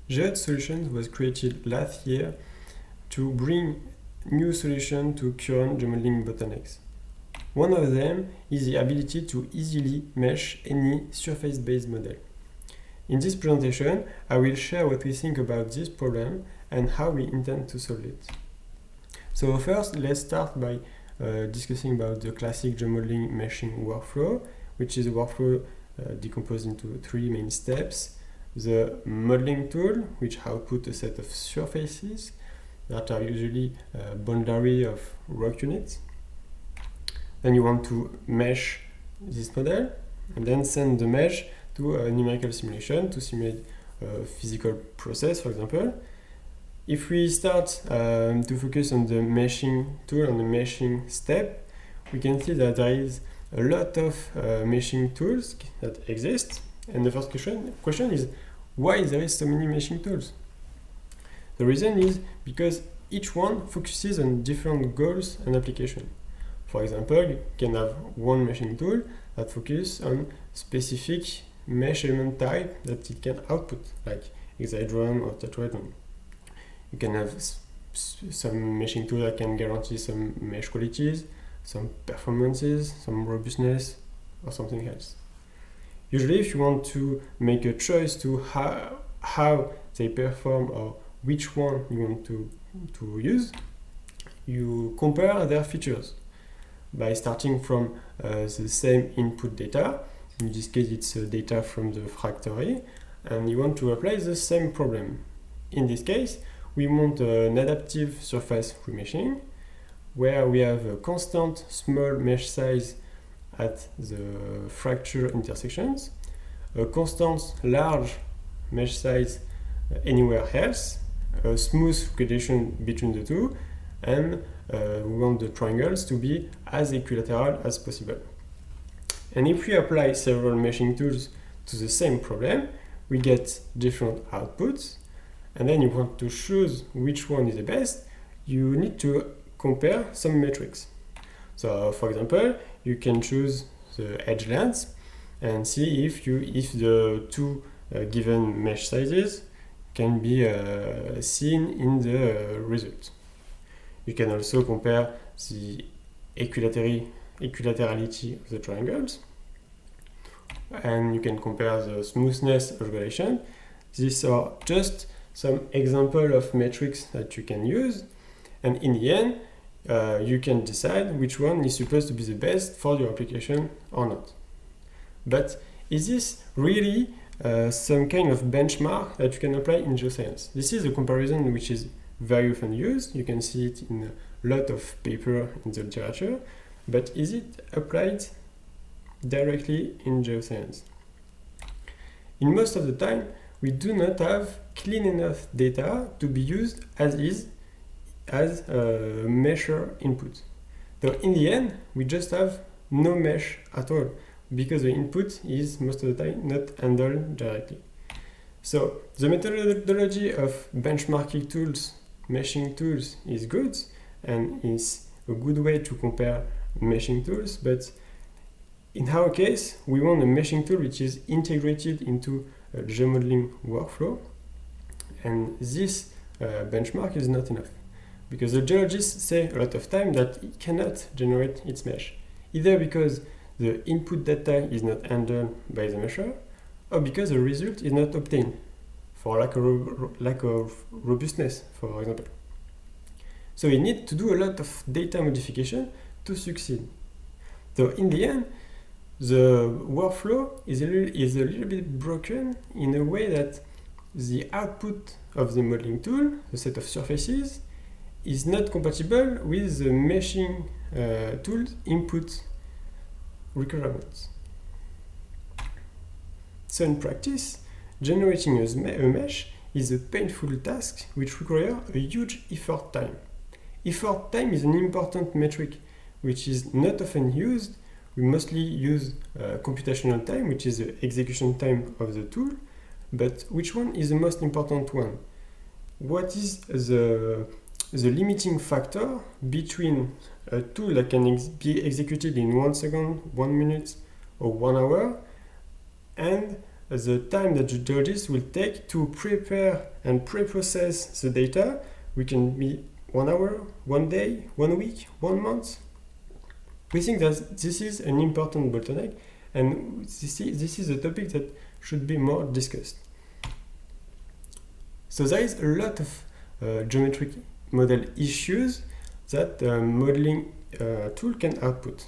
Geode Solutions was created last year to bring new solutions to current geomodeling bottlenecks. One of them is the ability to easily mesh any surface-based model. In this presentation, I will share what we think about this problem and how we intend to solve it. So first, let's start by discussing about the classic geomodeling meshing workflow, which is a workflow decomposed into three main steps. The modeling tool, which outputs a set of surfaces that are usually a boundary of rock units. Then you want to mesh this model and then send the mesh to a numerical simulation to simulate a physical process, for example. If we start to focus on the meshing tool, on the meshing step, we can see that there is a lot of meshing tools that exist. And the first question is, why there is so many meshing tools? The reason is because each one focuses on different goals and applications. For example, you can have one meshing tool that focuses on specific mesh element type that it can output, like hexahedron or tetrahedron. You can have some meshing tool that can guarantee some mesh qualities, some performances, some robustness, or something else. Usually, if you want to make a choice to how they perform or which one you want to use, you compare their features by starting from the same input data. In this case, it's data from the Fractory, and you want to apply the same problem. In this case, we want an adaptive surface remeshing, where we have a constant small mesh size at the fracture intersections, a constant large mesh size anywhere else, a smooth relation between the two, and we want the triangles to be as equilateral as possible. And if we apply several meshing tools to the same problem, we get different outputs, and then you want to choose which one is the best. You need to compare some metrics. So, for example, you can choose the edge length and see if the two given mesh sizes can be seen in the result. You can also compare the equilaterality of the triangles, and you can compare the smoothness of relation. These are just some example of metrics that you can use, and in the end, you can decide which one is supposed to be the best for your application or not. But is this really some kind of benchmark that you can apply in geoscience? This is a comparison which is very often used. You can see it in a lot of paper in the literature, but is it applied directly in geoscience? In most of the time, we do not have clean enough data to be used as is as a measure input. So in the end, we just have no mesh at all, because the input is most of the time not handled directly. So the methodology of benchmarking tools, meshing tools is good, and is a good way to compare meshing tools, but in our case, we want a meshing tool which is integrated into a geomodeling workflow, and this benchmark is not enough, because the geologists say a lot of time that it cannot generate its mesh, either because the input data is not handled by the mesher, or because the result is not obtained for lack of robustness, for example. So we need to do a lot of data modification to succeed. So in the end, the workflow is a little bit broken in a way that the output of the modeling tool, the set of surfaces, is not compatible with the meshing tool's input requirements. So in practice, generating a mesh is a painful task which requires a huge effort time. Effort time is an important metric which is not often used. We mostly use computational time, which is the execution time of the tool, but which one is the most important one? What is the limiting factor between a tool that can be executed in 1 second, 1 minute, or 1 hour, and the time that the geologist will take to prepare and pre-process the data, which can be 1 hour, 1 day, 1 week, 1 month. We think that this is an important bottleneck, and this is a topic that should be more discussed. So there is a lot of geometric model issues that the modeling tool can output.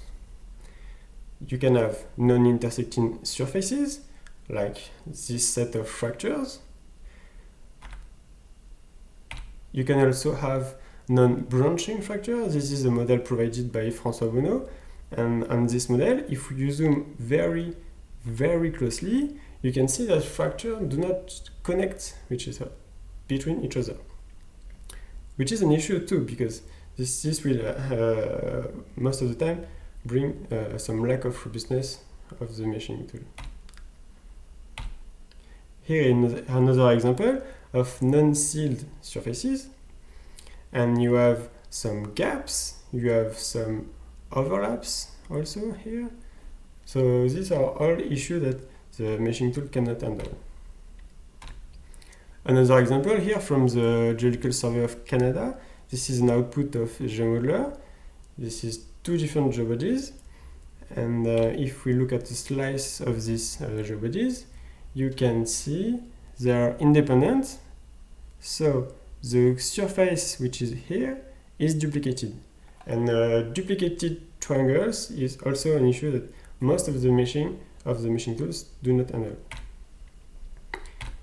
You can have non-intersecting surfaces, like this set of fractures. You can also have non-branching fractures. This is a model provided by François Bonneau. And on this model, if you zoom very, very closely, you can see that fractures do not connect between each other. Which is an issue too, because this will, most of the time, bring some lack of robustness of the meshing tool. Here is another example of non-sealed surfaces, and you have some gaps, you have some overlaps also here. So these are all issues that the meshing tool cannot handle. Another example here from the Geological Survey of Canada. This is an output of GeoModeler. This is 2 different geobodies, and if we look at the slice of these geobodies, you can see they are independent. So the surface which is here is duplicated, and duplicated triangles is also an issue that most of the meshing tools do not handle.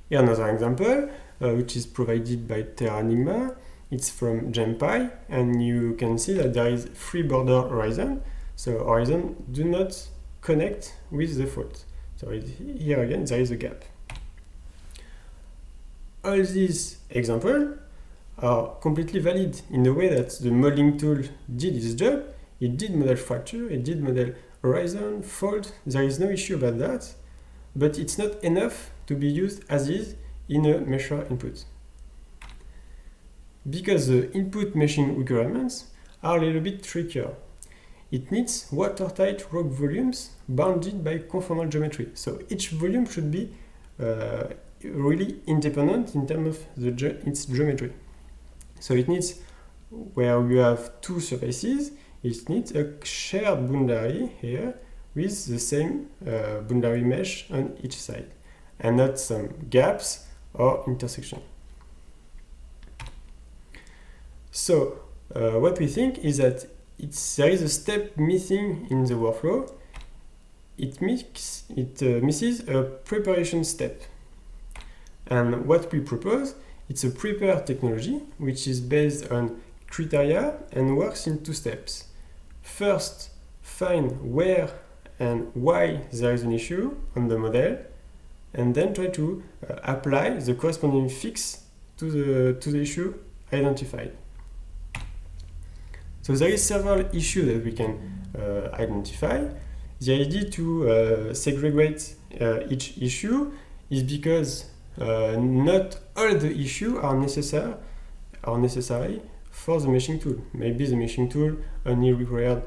Here another example which is provided by Terranigma. It's from GEMPI, and you can see that there is 3 border horizon. So horizon do not connect with the fault. So here again there is a gap. All these examples are completely valid in the way that the modeling tool did its job. It did model fracture, it did model horizon, fault. There is no issue about that, but it's not enough to be used as is in a measure input. Because the input meshing requirements are a little bit trickier. It needs watertight rock volumes bounded by conformal geometry. So each volume should be really independent in terms of its geometry. So it needs, where you have 2 surfaces, it needs a shared boundary here with the same boundary mesh on each side, and not some gaps or intersection. So what we think is that there is a step missing in the workflow. It misses a preparation step. And what we propose, it's a prepare technology, which is based on criteria and works in 2 steps. First, find where and why there is an issue on the model, and then try to apply the corresponding fix to the issue identified. So there is several issues that we can identify. The idea to segregate each issue is because not all the issues are necessary for the meshing tool. Maybe the meshing tool only required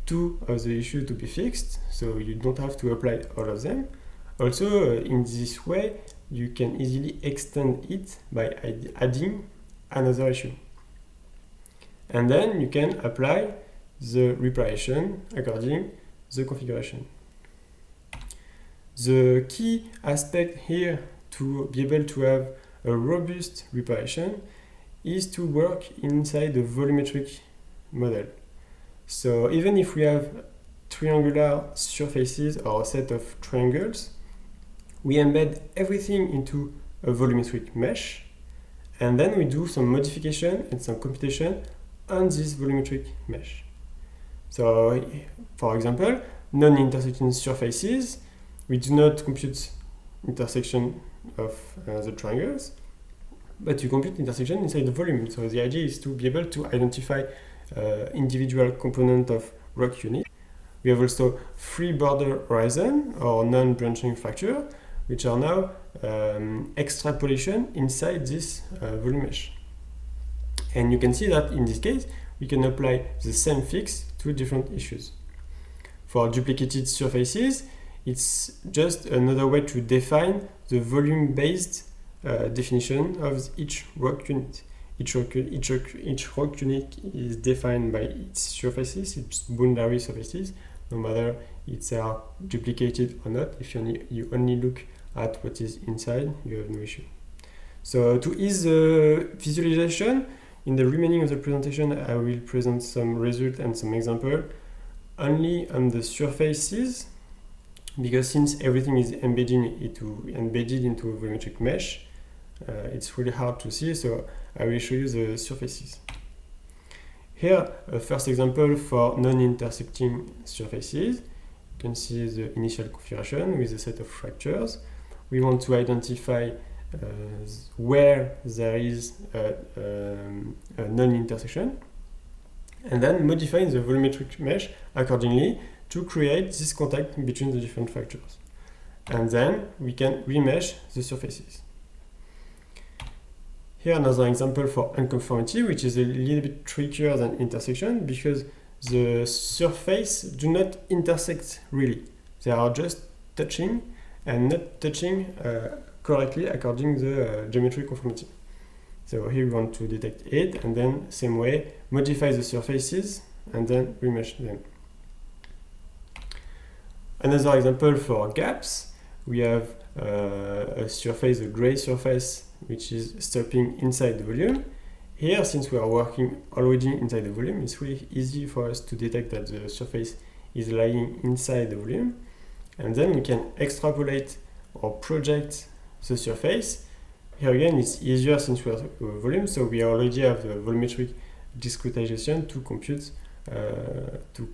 2 of the issues to be fixed, so you don't have to apply all of them. Also, in this way, you can easily extend it by adding another issue. And then you can apply the reparation according to the configuration. The key aspect here to be able to have a robust reparation is to work inside a volumetric model. So even if we have triangular surfaces or a set of triangles, we embed everything into a volumetric mesh, and then we do some modification and some computation on this volumetric mesh. So, for example, non-intersecting surfaces, we do not compute intersection of the triangles, but you compute intersection inside the volume. So the idea is to be able to identify individual component of rock unit. We have also 3 border horizon or non-branching fracture, which are now extrapolation inside this volume mesh. And you can see that in this case, we can apply the same fix to different issues. For duplicated surfaces, It's just another way to define the volume-based definition of each rock unit. Each rock unit is defined by its surfaces, its boundary surfaces, no matter if they are duplicated or not. If you only look at what is inside, you have no issue. So to ease the visualization, in the remaining of the presentation, I will present some results and some examples only on the surfaces, because since everything is embedded into a volumetric mesh, it's really hard to see, so I will show you the surfaces. Here, a first example for non-intersecting surfaces. You can see the initial configuration with a set of fractures. We want to identify where there is a non-intersection, and then modifying the volumetric mesh accordingly to create this contact between the different fractures. And then we can remesh the surfaces. Here another example for unconformity, which is a little bit trickier than intersection because the surface do not intersect really. They are just touching and not touching correctly according to the geometric conformity. So here we want to detect it, and then same way modify the surfaces and then remesh them. Another example for gaps, we have a surface, a gray surface, which is stopping inside the volume. Here, since we are working already inside the volume, it's really easy for us to detect that the surface is lying inside the volume, and then we can extrapolate or project the surface. Here again, it's easier since we have a volume, so we already have the volumetric discretization to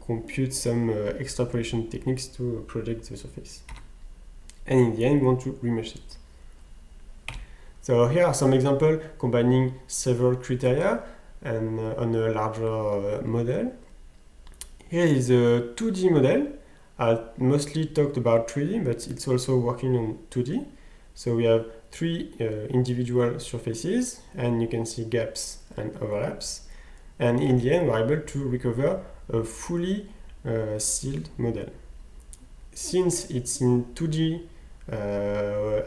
compute some extrapolation techniques to project the surface. And in the end, we want to remesh it. So here are some examples combining several criteria and on a larger model. Here is a 2D model. I mostly talked about 3D, but it's also working on 2D. So we have three individual surfaces, and you can see gaps and overlaps. And in the end, we're able to recover a fully sealed model. Since it's in 2D,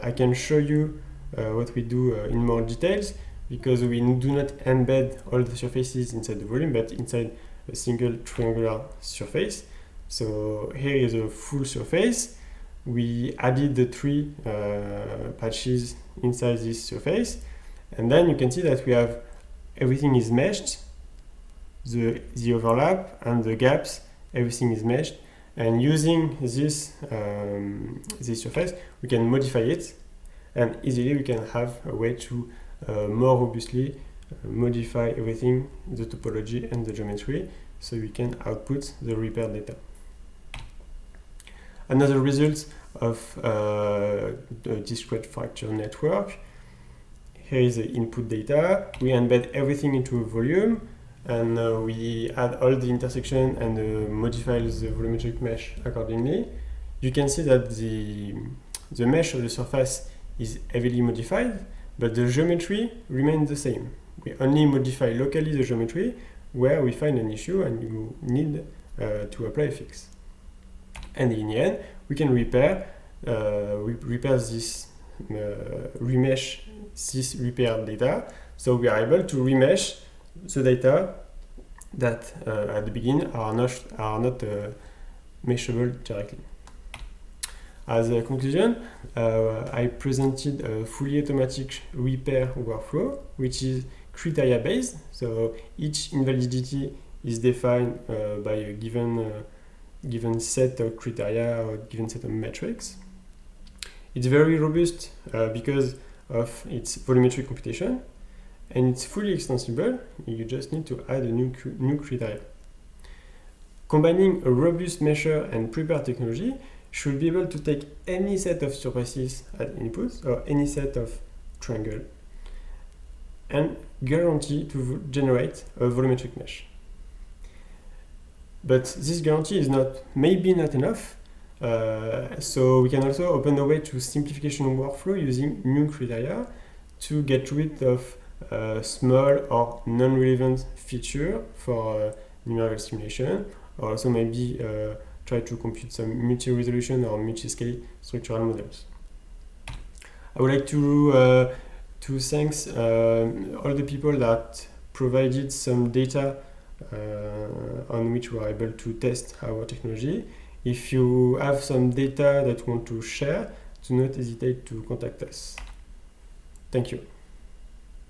I can show you what we do in more details, because we do not embed all the surfaces inside the volume, but inside a single triangular surface. So here is a full surface. We added the three patches inside this surface, and then you can see that we have everything is meshed, the overlap and the gaps, everything is meshed, and using this surface we can modify it, and easily we can have a way to more robustly modify everything, the topology and the geometry, so we can output the repair data. Another result of the discrete fracture network. Here is the input data. We embed everything into a volume, and we add all the intersection and modify the volumetric mesh accordingly. You can see that the mesh of the surface is heavily modified, but the geometry remains the same. We only modify locally the geometry where we find an issue and you need to apply a fix. And in the end, we can repair this remesh this repair data. So we are able to remesh the data that at the beginning are not meshable directly. As a conclusion, I presented a fully automatic repair workflow, which is criteria based. So each invalidity is defined by a given set of criteria or given set of metrics. It's very robust because of its volumetric computation, and it's fully extensible. You just need to add a new criteria. Combining a robust measure and prepare technology should be able to take any set of surfaces as inputs or any set of triangle and guarantee to generate a volumetric mesh. But this guarantee is maybe not enough, so we can also open the way to simplification workflow using new criteria to get rid of small or non-relevant feature for numerical simulation, or also maybe try to compute some multi-resolution or multi-scale structural models. I would like to thank all the people that provided some data on which we are able to test our technology. If you have some data that you want to share, do not hesitate to contact us. Thank you.